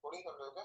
Coding कर रहे हो क्या?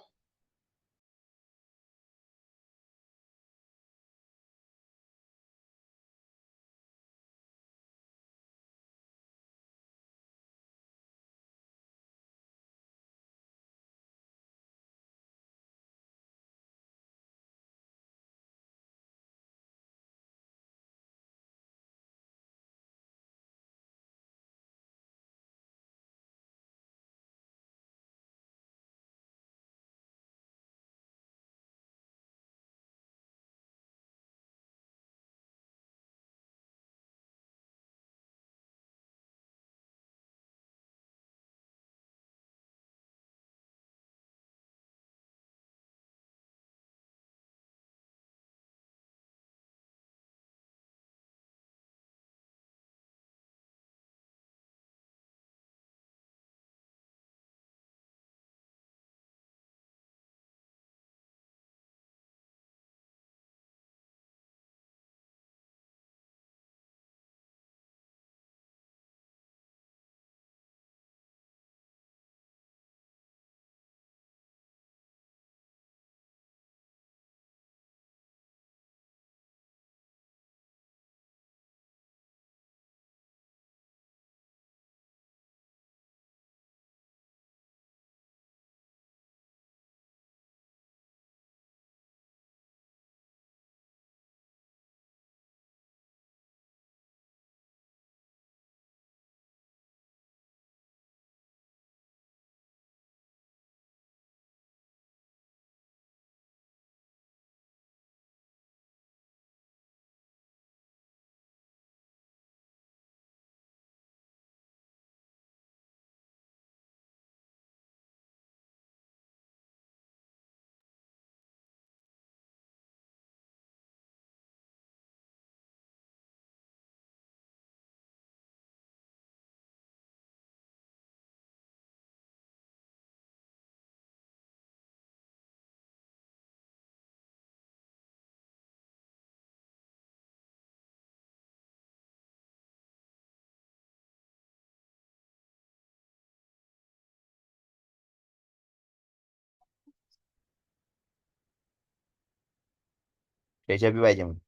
त्याच्या बी पाहिजे मग.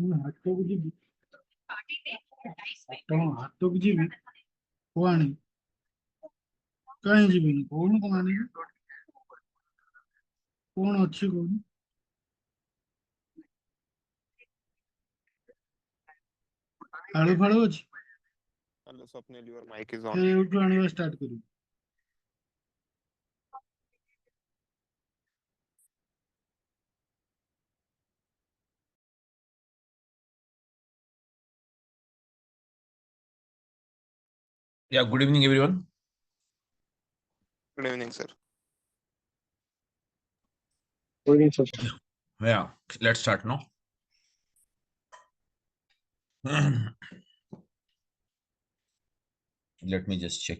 ମୁଁ ହାଟକୁ ଯିବି ହାଟକୁ ଯିବି କଣ ଆଣିବି? କାହିଁ ଯିବିନି କହୁନୁ କଣ ଆଣିବି? କଣ ଅଛି କହୁନୁ? ଆଳୁ ଫାଳୁ ଅଛି? Hello, Swapnil, your mic is on. ଫେର ଏଇଠୁ ଆଣିବା ଷ୍ଟାର୍ଟ କରିବି। Yeah, good evening, everyone. Good evening, sir. Good evening, sir. Yeah, let's start now. Let me just check.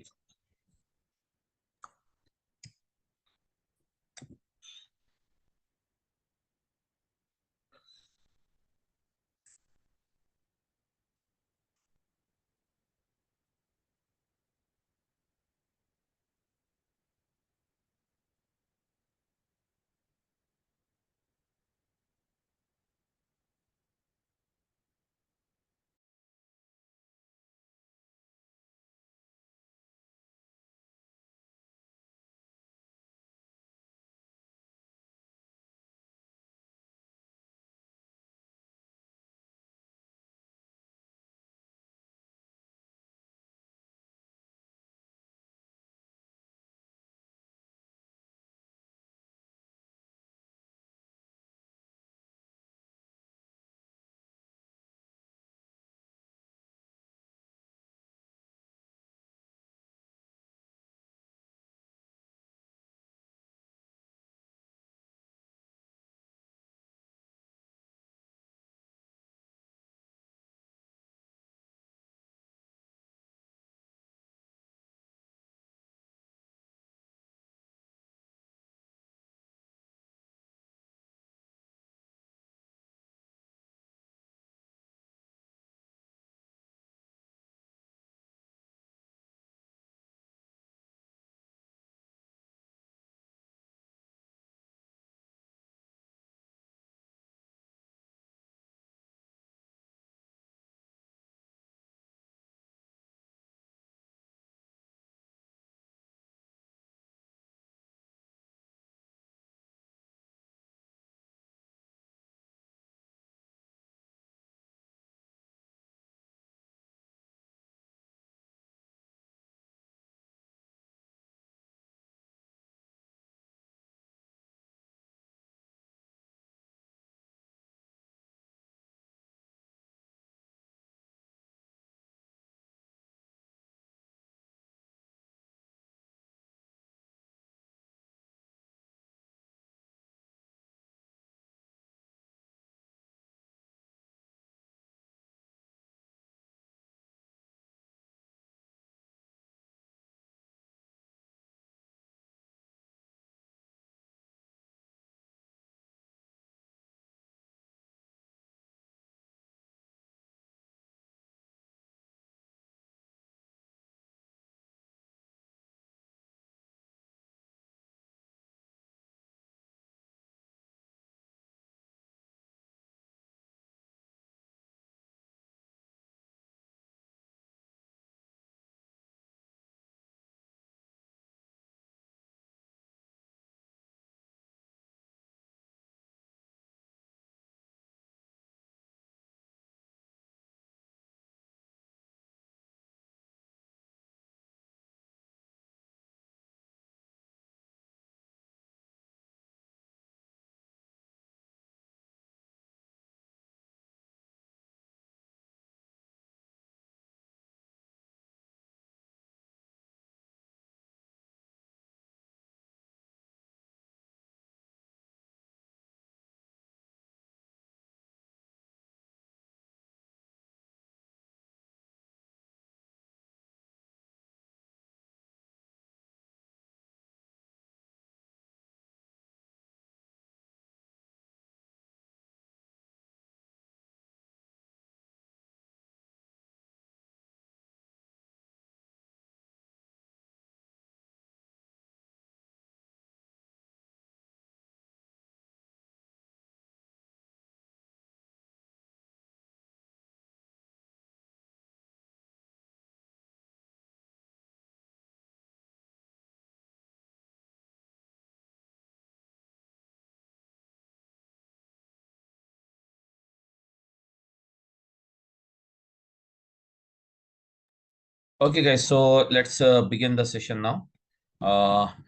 Okay, guys. So let's begin the session now.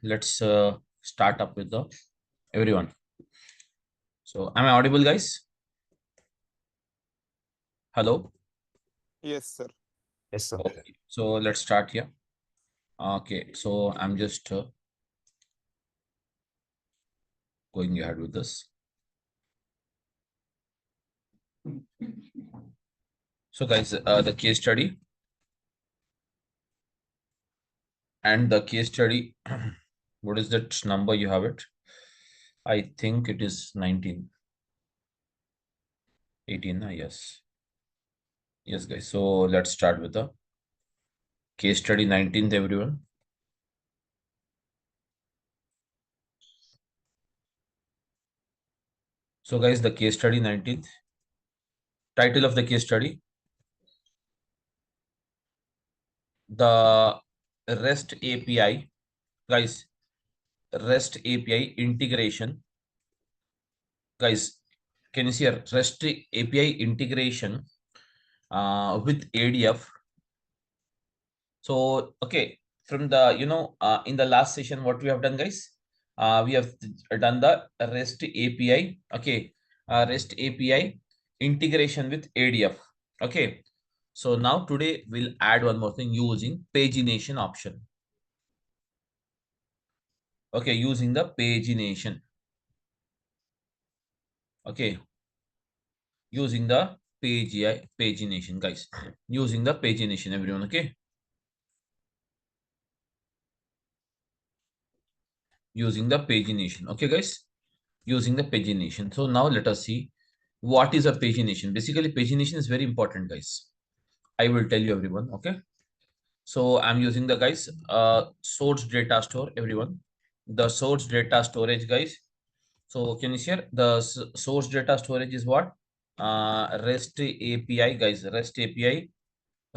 Let's start up with the everyone. So am I audible, guys? Hello. Yes, sir. Yes, sir. Okay. So let's start here. Okay. So I'm just going ahead with this. So guys, the case study and the case study. What is that number you have it? I think it is 19, 18. Yes. Yes, guys. So let's start with the case study 19th, everyone. So guys, the case study 19th. Title of the case study: the REST API. Guys, REST API integration. Guys, can you see a REST API integration with ADF? So, okay, from the, in the last session, what we have done, guys? We have done the REST API, okay, REST API integration with ADF, okay. So now today we'll add one more thing using pagination option. Okay, using the pagination. Okay, using the pagination, guys. Using the pagination, everyone. Okay, using the pagination. Okay, guys, using the pagination. So now let us see what is a pagination. Basically, pagination is very important, guys. I will tell you, everyone. Okay, so I'm using the guys source data store, everyone. The source data storage, guys. So can you share the source data storage is what? REST API, guys. REST API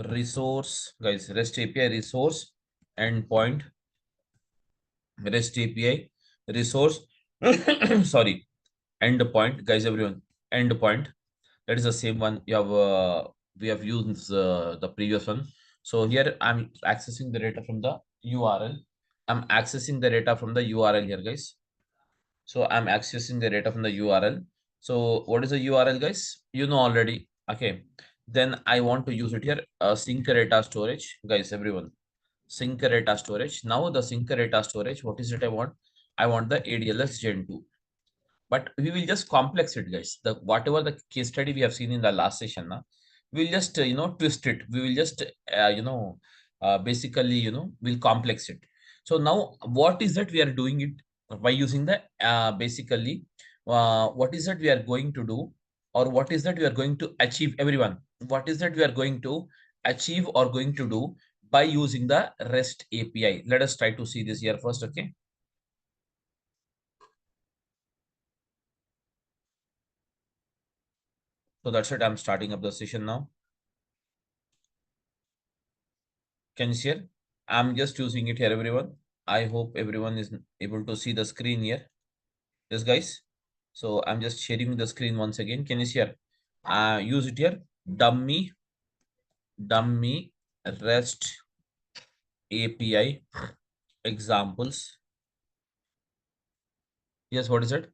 resource, guys. REST API resource endpoint. REST API resource. Sorry, endpoint, guys. Everyone, endpoint. That is the same one you have. We have used the previous one. So here I'm accessing the data from the URL. I'm accessing the data from the URL here, guys. So I'm accessing the data from the URL. So what is the URL, guys? You know already. Okay. Then I want to use it here. Sync data storage, guys, everyone. Sync data storage. Now the sync data storage, what is it I want? I want the ADLS Gen2. But we will just complex it, guys. The whatever the case study we have seen in the last session, we'll just twist it. We will just basically we'll complex it. So now what is that we are doing it by using the basically what is that we are going to do, or what is that we are going to achieve, everyone? What is that we are going to achieve or going to do by using the REST API? Let us try to see this here first. Okay, so that's it. I'm starting up the session now. Can you see here? I'm just using it here, everyone. I hope everyone is able to see the screen here. Yes, guys. So I'm just sharing the screen once again. Can you see here? Use it here. Dummy REST API examples. Yes, what is it?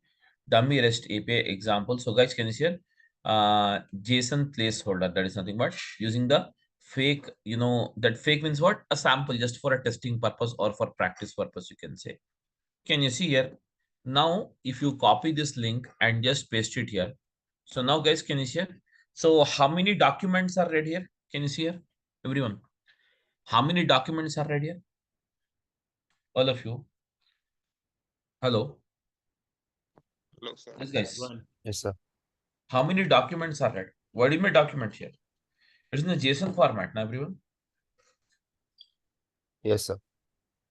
Dummy REST API example. So guys, can you see here? JSON placeholder. That is nothing but using the fake, that fake means what? A sample just for a testing purpose or for practice purpose, you can say. Can you see here? Now, if you copy this link and just paste it here. So now guys, can you see here? So how many documents are read here? Can you see here? Everyone, how many documents are read here? All of you. Hello. Hello, sir. Yes, guys. Yes, sir. How many documents are read? What do you mean document here? It's in the JSON format, now everyone. Yes, sir.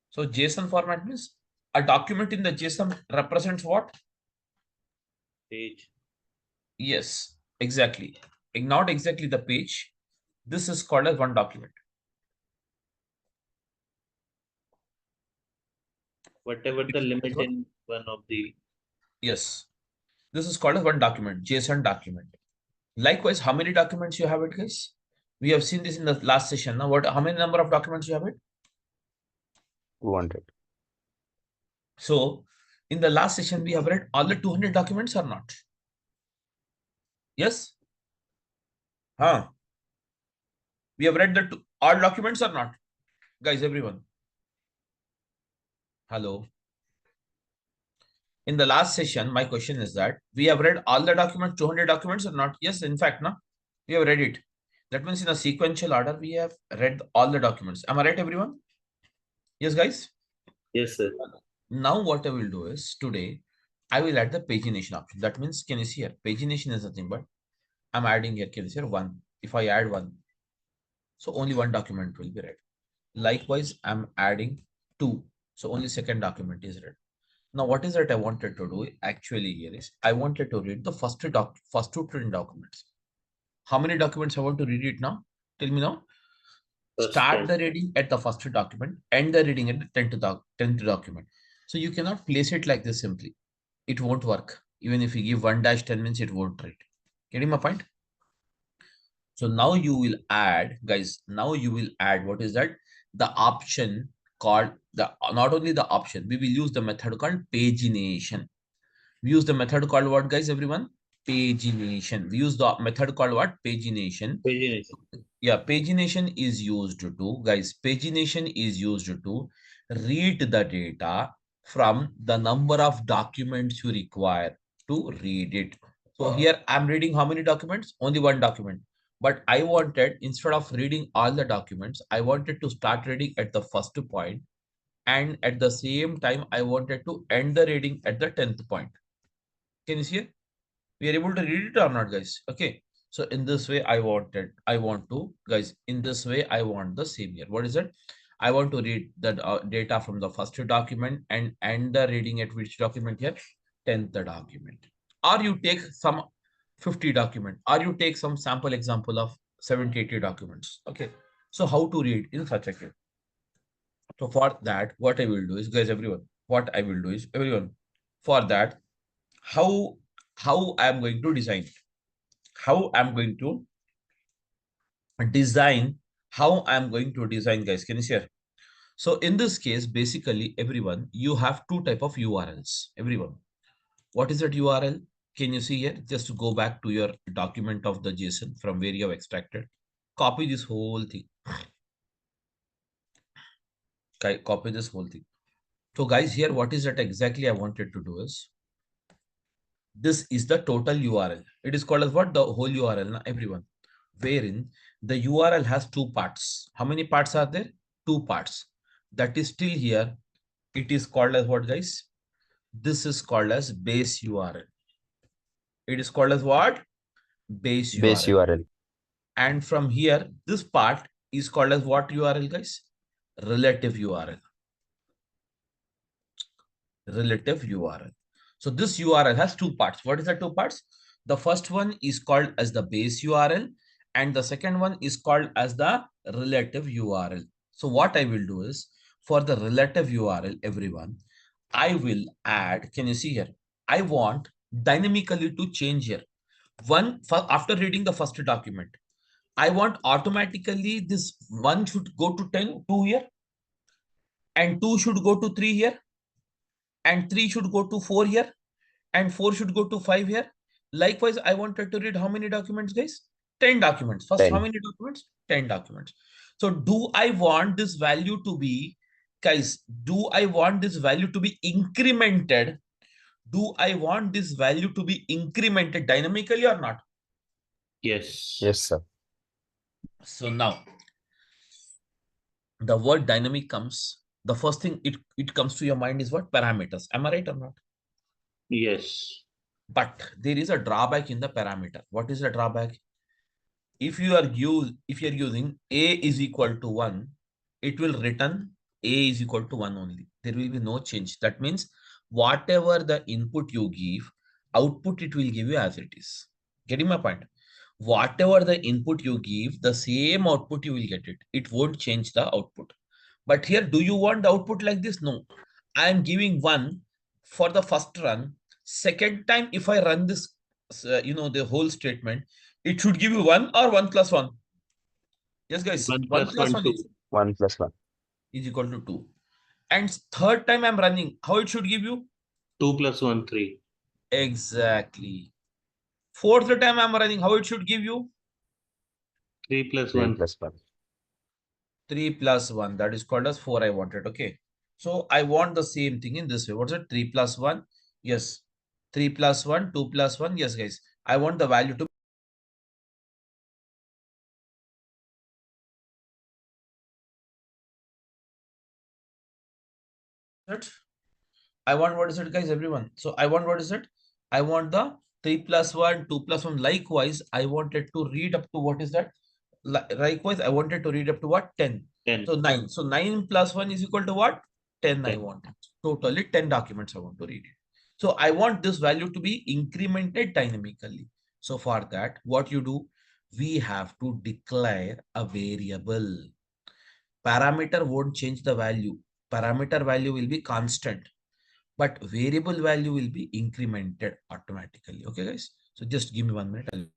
So JSON format means a document in the JSON represents what? Page. Yes, exactly. Not exactly the page. This is called as one document. Whatever the limit in one of the. Yes, this is called as one document, JSON document. Likewise, how many documents you have it, guys? We have seen this in the last session. Now, how many number of documents you have it? 200. So in the last session, we have read all the 200 documents or not? Yes? Huh? We have read the all documents or not? Guys, everyone. Hello. In the last session, my question is that we have read all the documents, 200 documents or not? Yes, in fact, no, we have read it. That means in a sequential order, we have read all the documents. Am I right, everyone? Yes, guys? Yes, sir. Now what I will do is today, I will add the pagination option. That means, can you see here? Pagination is nothing but I'm adding here, can you see here? 1. If I add 1, so only one document will be read. Likewise, I'm adding 2. So only second document is read. Now, what is that I wanted to do actually here is I wanted to read the first two print documents. How many documents I want to read it now? Tell me now. First Start 10. the reading at the first document, end the reading at the 10th document. So you cannot place it like this simply. It won't work. Even if you give 1-10 means it won't read. Getting my point? So now you will add, guys, now you will add, what is that? The option called, not only the option, we will use the method called pagination. We use the method called what, guys, everyone? Pagination. We use the method called what? Pagination. Pagination. Yeah, pagination is used to, guys, pagination is used to read the data from the number of documents you require to read it. So here I'm reading how many documents? Only one document. But I wanted, instead of reading all the documents, I wanted to start reading at the first point. And at the same time, I wanted to end the reading at the 10th point. Can you see it? We are able to read it or not, guys? Okay. So in this way, I want to, guys, in this way, I want the same here. What is it? I want to read the data from the first document and end the reading at which document here? 10th document. Or you take some 50 document, or you take some sample example of 70, 80 documents. Okay. So how to read in such a case? So for that, what I will do is, guys, everyone, what I will do is, everyone, for that, how I'm going to design, how I'm going to design, guys. Can you share? So in this case, basically, everyone, you have two type of URLs. Everyone, what is that URL? Can you see here? Just to go back to your document of the JSON from where you have extracted. Copy this whole thing. Okay, copy this whole thing. So guys, here, what is that exactly I wanted to do is, this is the total URL. It is called as what? The whole URL, na, everyone. Wherein the URL has two parts. How many parts are there? Two parts. That is still here. It is called as what, guys? This is called as base URL. It is called as what? Base Base URL. URL. And from here, this part is called as what URL, guys? Relative URL. Relative URL. So this URL has two parts. What is the two parts? The first one is called as the base URL, and the second one is called as the relative URL. So what I will do is, for the relative URL, everyone, I will add, can you see here? I want dynamically to change here. After reading the first document, I want automatically this 1 should go to 10, 2 here, and 2 should go to 3 here, and 3 should go to 4 here, and 4 should go to 5 here. Likewise, I wanted to read how many documents, guys? 10 documents. First, 10. how many documents? 10 documents. So do I want this value to be, guys, do I want this value to be incremented? Do I want this value to be incremented dynamically or not? Yes. Yes, sir. So now, the word dynamic comes, the first thing it comes to your mind is what? Parameters. Am I right or not? Yes. But there is a drawback in the parameter. What is the drawback? If you are using a is equal to 1, it will return a is equal to 1 only. There will be no change. That means whatever the input you give, output it will give you as it is. Getting my point? Whatever the input you give, the same output you will get it. It won't change the output. But here, do you want the output like this? No. I am giving 1 for the first run. Second time, if I run this, the whole statement, it should give you 1 or 1 plus 1. Yes, guys. 1 1 plus plus 1, 1 2. 1 plus 1. is equal to 2. And third time I'm running, how it should give you? 2 plus 1, 3. Exactly. Fourth time I'm running, how it should give you? 3 plus 3 1. plus 1. 3 plus 1. That is called as 4 I wanted. Okay. So I want the same thing in this way. What's it? 3 plus 1. Yes. 3 plus 1, 2 plus 1. Yes, guys. I want the value to it. I want what is it, guys? Everyone. So I want what is it? I want the 3 plus 1, 2 plus 1. Likewise, I wanted to read up to what is that? Likewise, I wanted to read up to what? 10. 10. So 9. So 9 plus 1 is equal to what? 10 I 10. wanted. Totally 10 documents I want to read it. So I want this value to be incremented dynamically. So for that, what you do? We have to declare a variable. Parameter won't change the value. Parameter value will be constant, but variable value will be incremented automatically. Okay, guys. So just give me 1 minute.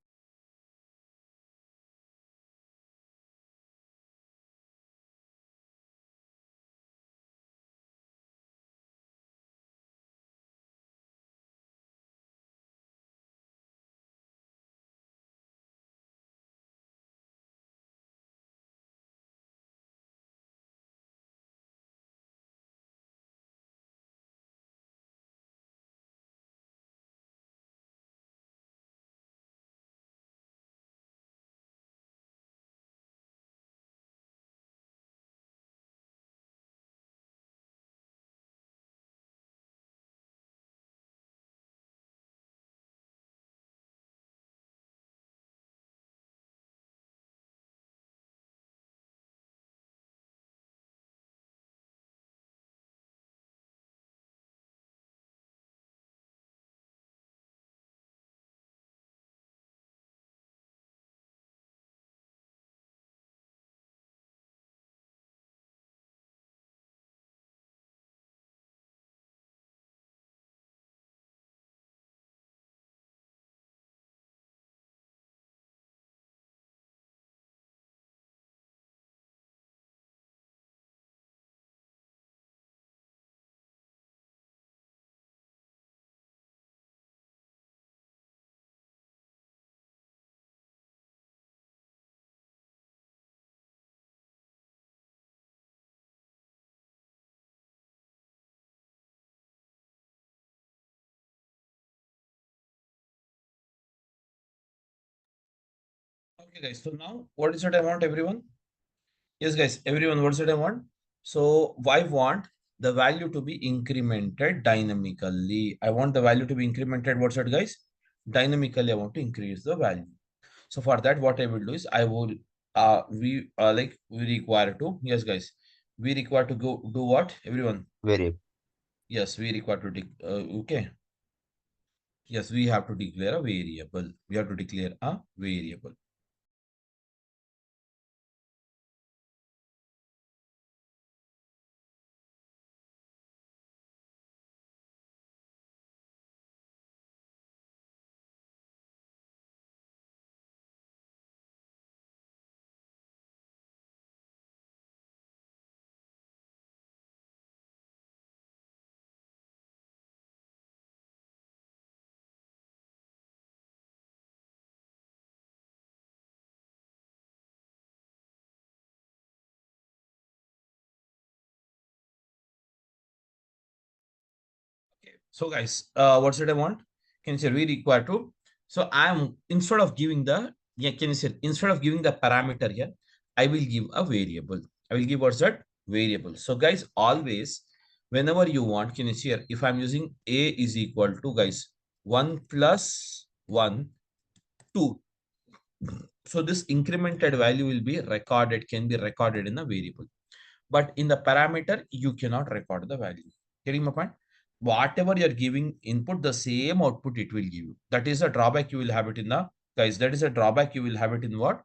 Okay, guys. So now what is it I want, everyone? Yes, guys. Everyone, what's it I want? So I want the value to be incremented dynamically. I want the value to be incremented. What's it, guys? Dynamically, I want to increase the value. So for that, what I will do is I will we require to, yes, guys, we require to go do what, everyone? Variable. Yes, we require to okay. Yes, we have to declare a variable. We have to declare a variable. Okay. So guys, what's it I want? Can you say we require to? So I'm instead of giving the, yeah, can you say instead of giving the parameter here, I will give a variable. I will give what's that? Variable. So guys, always whenever you want, can you see here, if I'm using a is equal to, guys, 1 plus 1, 2. So this incremented value will be recorded, can be recorded in a variable. But in the parameter, you cannot record the value. Getting my point? Whatever you're giving input, the same output it will give you. That is a drawback you will have it in the, guys, that is a drawback you will have it in what?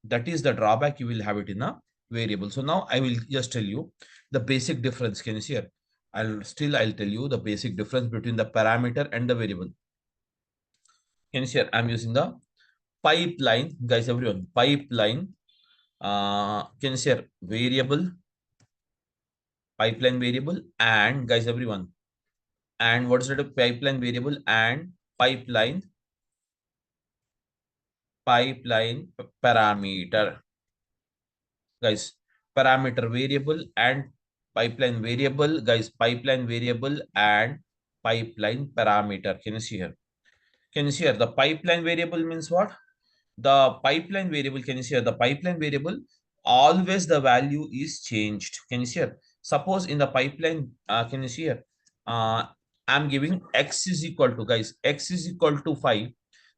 That is the drawback you will have it in a variable. So now I will just tell you the basic difference. Can you see here? I'll tell you the basic difference between the parameter and the variable. Can you see here? I'm using the pipeline, guys, everyone, pipeline can you share variable, pipeline variable, and guys, everyone, and what is it? A pipeline variable and pipeline parameter, guys. Parameter variable and pipeline variable, guys. Pipeline variable and pipeline parameter. Can you see here? Can you see here? The pipeline variable means what? The pipeline variable, can you see here? The pipeline variable, always the value is changed. Can you see here? Suppose in the pipeline, can you see here? I'm giving x is equal to, guys, x is equal to 5.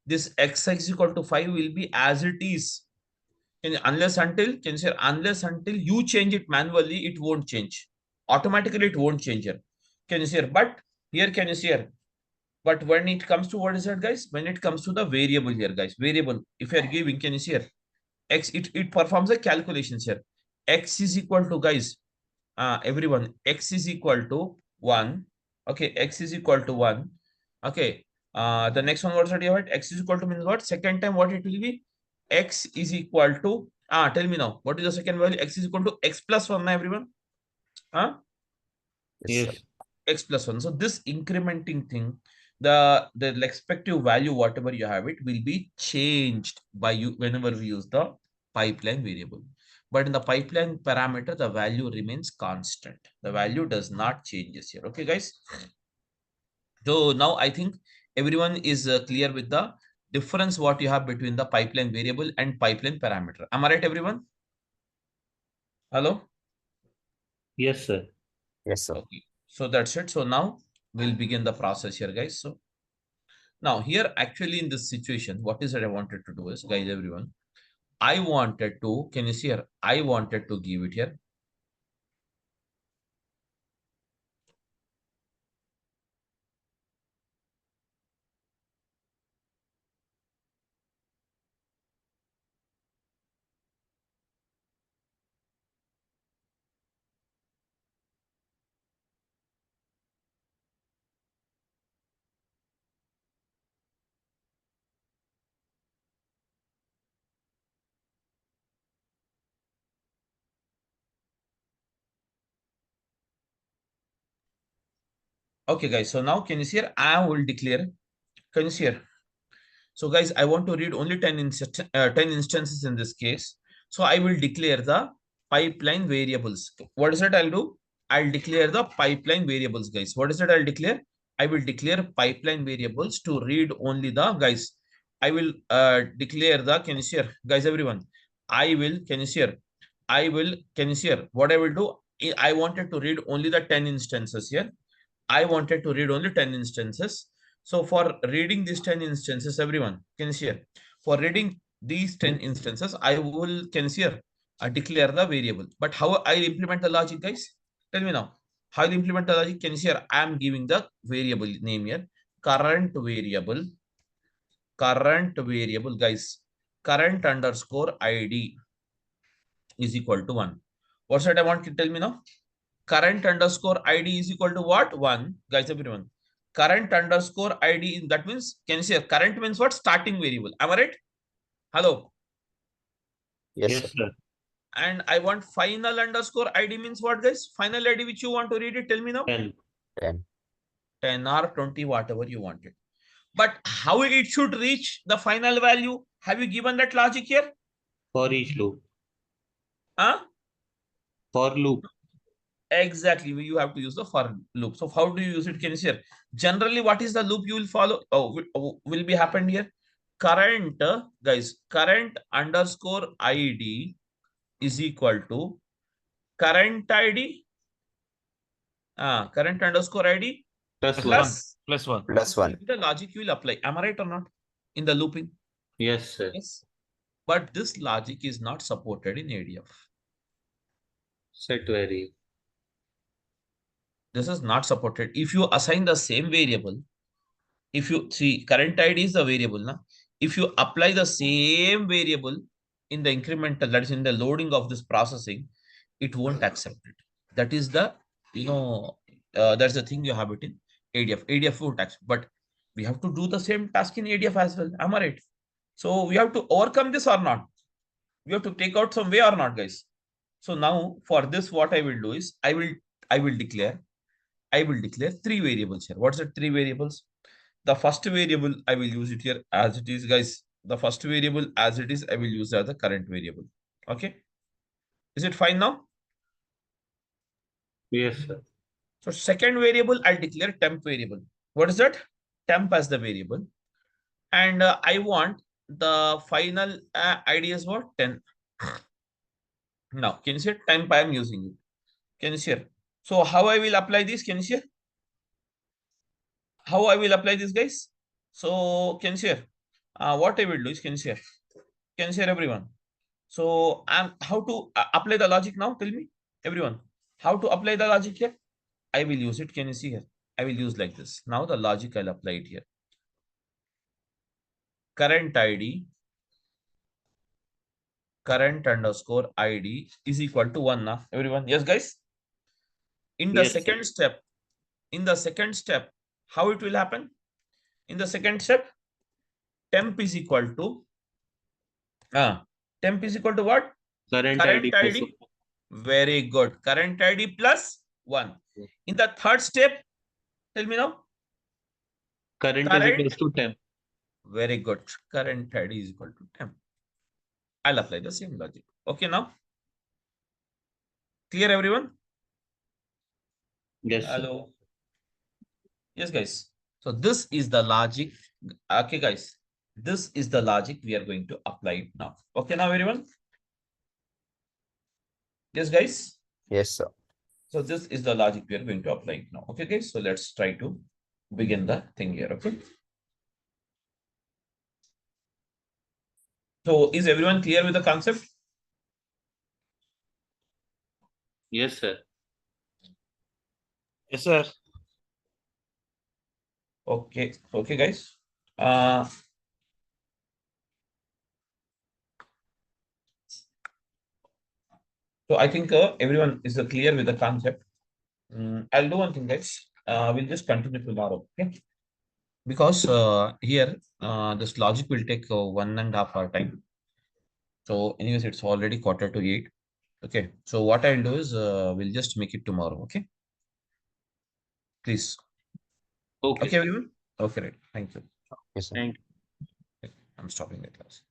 This x is equal to 5 will be as it is. Unless until, can you say, unless until you change it manually, it won't change. Automatically, it won't change here. Can you see here? But here, can you see here? But when it comes to what is that, guys? When it comes to the variable here, guys, variable, if you are giving, can you see here? X, it performs a calculations here. X is equal to, guys, everyone, x is equal to 1. Okay, x is equal to 1. Okay, the next one, what's that you have? X is equal to means what? Second time, what it will be? X is equal to, tell me now, what is the second value? X is equal to x plus 1, everyone? Yes, sir. Yes. X plus 1. So this incrementing thing, the respective value, whatever you have, it will be changed by you whenever we use the pipeline variable. But in the pipeline parameter, the value remains constant. The value does not changes here. Okay, guys. So now I think everyone is clear with the difference what you have between the pipeline variable and pipeline parameter. Am I right, everyone? Hello? Yes, sir. Yes, sir. Okay. So that's it. So now we'll begin the process here, guys. So now here, actually in this situation, what is that I wanted to do is, guys, everyone, I wanted to, can you see here? I wanted to give it here. Okay, guys. So now can you see here? I will declare, can you see here? So guys, I want to read only 10 instances in this case. So I will declare the pipeline variables. What is it I'll do? I'll declare the pipeline variables, guys. What is it I'll declare? I will declare pipeline variables to read only the, guys. I will declare the, can you see here? Guys, everyone. I will, can you see here? I will, can you see here? What I will do? I wanted to read only the 10 instances here. I wanted to read only 10 instances. So for reading these 10 instances, everyone can see here. For reading these 10 instances, I will can see here, declare the variable. But how I implement the logic, guys? Tell me now. How I implement the logic? Can you see here? I am giving the variable name here. Current variable, guys. Current underscore ID is equal to 1. What's that I want to tell me now? Current underscore ID is equal to what? 1. Guys, everyone. Current underscore ID, that means, can you see current means what? Starting variable. Am I right? Hello. Yes, Yes, sir. sir. And I want final underscore ID means what, guys? Final ID which you want to read it, tell me now. 10. 10. 10 or 20, whatever you want it. But how it should reach the final value? Have you given that logic here? For each loop. Huh? For loop. Exactly, you have to use the for loop. So how do you use it? Can you see here? Generally, what is the loop you will follow? Will be happened here. Current, guys, current underscore ID is equal to current ID. Current underscore ID Plus 1. plus Plus 1. Plus 1. the logic you will apply. Am I right or not? In the looping. Yes, sir. Yes. But this logic is not supported in ADF. Set vary. This is not supported. If you assign the same variable, if you see current ID is the variable, na? If you apply the same variable in the incremental, that is in the loading of this processing, it won't accept it. That is the, that's the thing you have it in ADF. ADF won't accept, but we have to do the same task in ADF as well. Am I right? So we have to overcome this or not? We have to take out some way or not, guys. So now for this, what I will do is I will declare three variables here. What's the three variables? The first variable I will use it here as it is, guys. The first variable as it is, I will use as the current variable. Okay. Is it fine now? Yes, sir. So second variable, I'll declare temp variable. What is that? Temp as the variable. And I want the final ID is what? 10. Now, can you see temp I am using it? Can you see? So how I will apply this? Can you see? How I will apply this, guys? So can you see? What I will do is, can you see? Can you see everyone? So how to apply the logic now? Tell me, everyone. How to apply the logic here? I will use it. Can you see here? I will use like this. Now the logic I'll apply it here. Current ID, current underscore ID is equal to 1 now. Everyone, yes, guys? In the Yes, sir. second step, how it will happen? In the second step, temp is equal to what? Current Current ID plus ID. Very good. Current ID plus 1. In the third step, tell me now. current is Current. equals to temp. Very good. Current ID is equal to temp. I'll apply the same logic. Okay, now? Clear, everyone? Yes, sir. Hello. Yes, guys. So this is the logic. Okay, guys. This is the logic we are going to apply it now. Okay, now everyone? Yes, guys. Yes, sir. So this is the logic we are going to apply it now. Okay, guys. So let's try to begin the thing here. Okay. So is everyone clear with the concept? Yes, sir. Yes, sir. Okay. Okay, guys. So I think everyone is clear with the concept. I'll do one thing, guys. We'll just continue tomorrow. Okay. Because here this logic will take 1.5 hour time. So anyways, it's already 7:45. Okay. So what I'll do is we'll just make it tomorrow. Okay. Please. Okay. Okay, everyone. Okay, right. Thank you. Yes, sir. Thank I'm stopping the class.